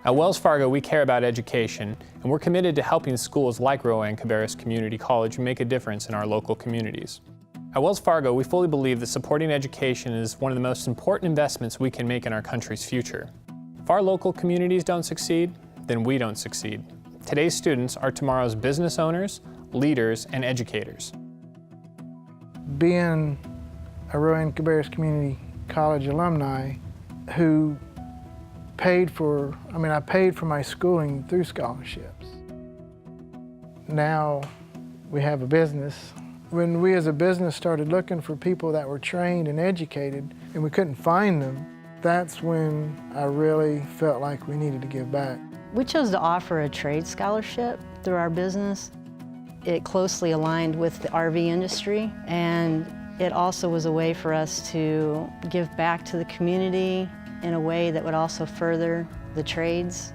At Wells Fargo, we care about education, and we're committed to helping schools like Rowan-Cabarrus Community College make a difference in our local communities. At Wells Fargo, we fully believe that supporting education is one of the most important investments we can make in our country's future. If our local communities don't succeed, then we don't succeed. Today's students are tomorrow's business owners, leaders, and educators. Being a Rowan-Cabarrus Community College alumni who I paid for my schooling through scholarships. Now we have a business. When we as a business started looking for people that were trained and educated and we couldn't find them, that's when I really felt like we needed to give back. We chose to offer a trade scholarship through our business. It closely aligned with the RV industry, and it also was a way for us to give back to the community in a way that would also further the trades.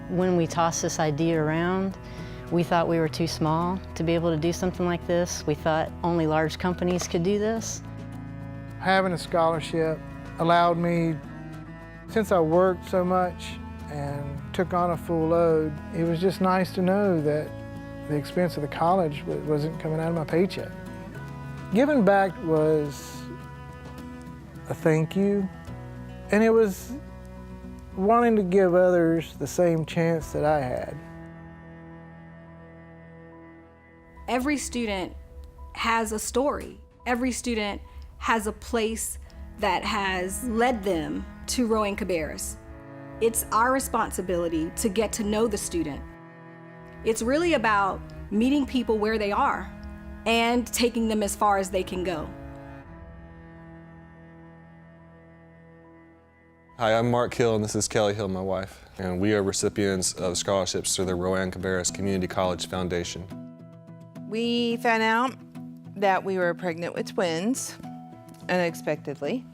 When we tossed this idea around, we thought we were too small to be able to do something like this. We thought only large companies could do this. Having a scholarship allowed me, since I worked so much and took on a full load, it was just nice to know that the expense of the college wasn't coming out of my paycheck. Giving back was a thank you, and it was wanting to give others the same chance that I had. Every student has a story. Every student has a place that has led them to Rowan-Cabarrus. It's our responsibility to get to know the student. It's really about meeting people where they are and taking them as far as they can go. Hi, I'm Mark Hill, and this is Kelly Hill, my wife. And we are recipients of scholarships through the Rowan-Cabarrus Community College Foundation. We found out that we were pregnant with twins, unexpectedly.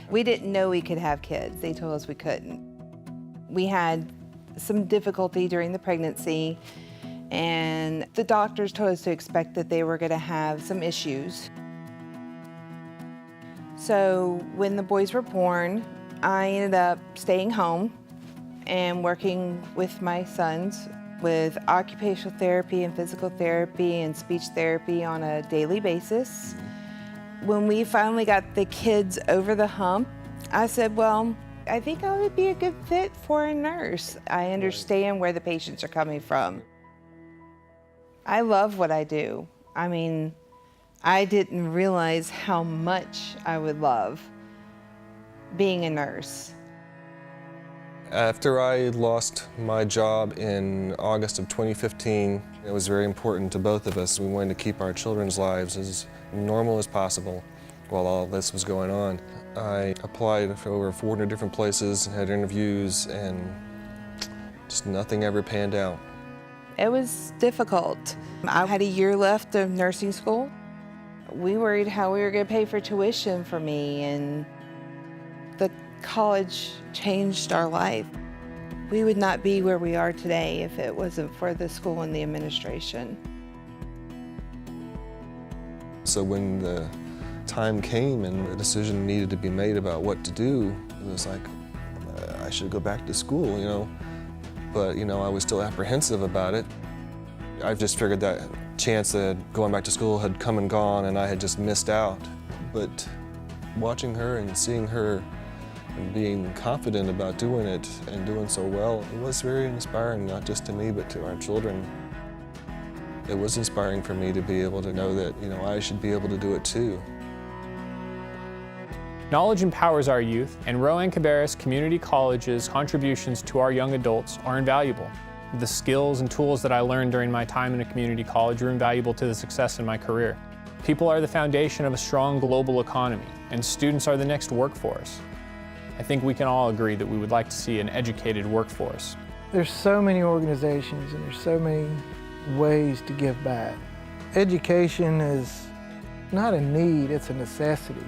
We didn't know we could have kids. They told us we couldn't. We had some difficulty during the pregnancy, and the doctors told us to expect that they were going to have some issues. So when the boys were born, I ended up staying home and working with my sons with occupational therapy and physical therapy and speech therapy on a daily basis. When we finally got the kids over the hump, I said, well, I think I would be a good fit for a nurse. I understand where the patients are coming from. I love what I do. I mean, I didn't realize how much I would love being a nurse. After I lost my job in August of 2015, it was very important to both of us. We wanted to keep our children's lives as normal as possible while all this was going on. I applied for over 400 different places, had interviews, and just nothing ever panned out. It was difficult. I had a year left of nursing school. We worried how we were going to pay for tuition for me, and the college changed our life. We would not be where we are today if it wasn't for the school and the administration. So when the time came and the decision needed to be made about what to do, it was like, I should go back to school, you know. But, you know, I was still apprehensive about it. I just figured that chance that going back to school had come and gone and I had just missed out. But watching her and seeing her and being confident about doing it and doing so well, it was very inspiring, not just to me, but to our children. It was inspiring for me to be able to know that, you know, I should be able to do it too. Knowledge empowers our youth, and Rowan-Cabarrus Community College's contributions to our young adults are invaluable. The skills and tools that I learned during my time in a community college are invaluable to the success in my career. People are the foundation of a strong global economy, and students are the next workforce. I think we can all agree that we would like to see an educated workforce. There's so many organizations and there's so many ways to give back. Education is not a need, it's a necessity.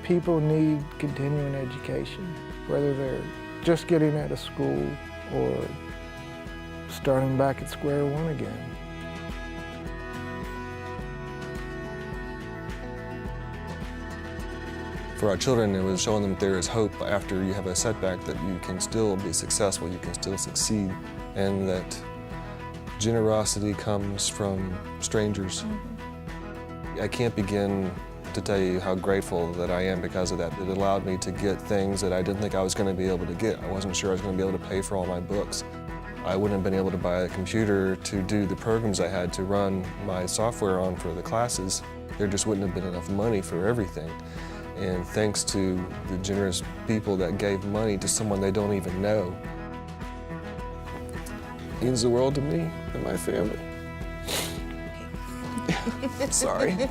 People need continuing education, whether they're just getting out of school or starting back at square one again. For our children, it was showing them there is hope after you have a setback, that you can still be successful, you can still succeed, and that generosity comes from strangers. I can't begin to tell you how grateful that I am because of that. It allowed me to get things that I didn't think I was going to be able to get. I wasn't sure I was going to be able to pay for all my books. I wouldn't have been able to buy a computer to do the programs I had to run my software on for the classes. There just wouldn't have been enough money for everything. And thanks to the generous people that gave money to someone they don't even know, it means the world to me and my family. Sorry.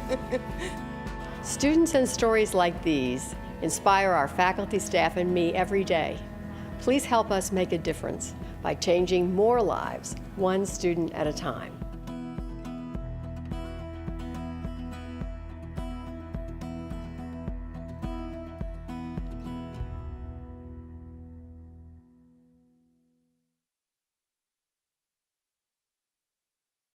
Students and stories like these inspire our faculty, staff, and me every day. Please help us make a difference by changing more lives, one student at a time.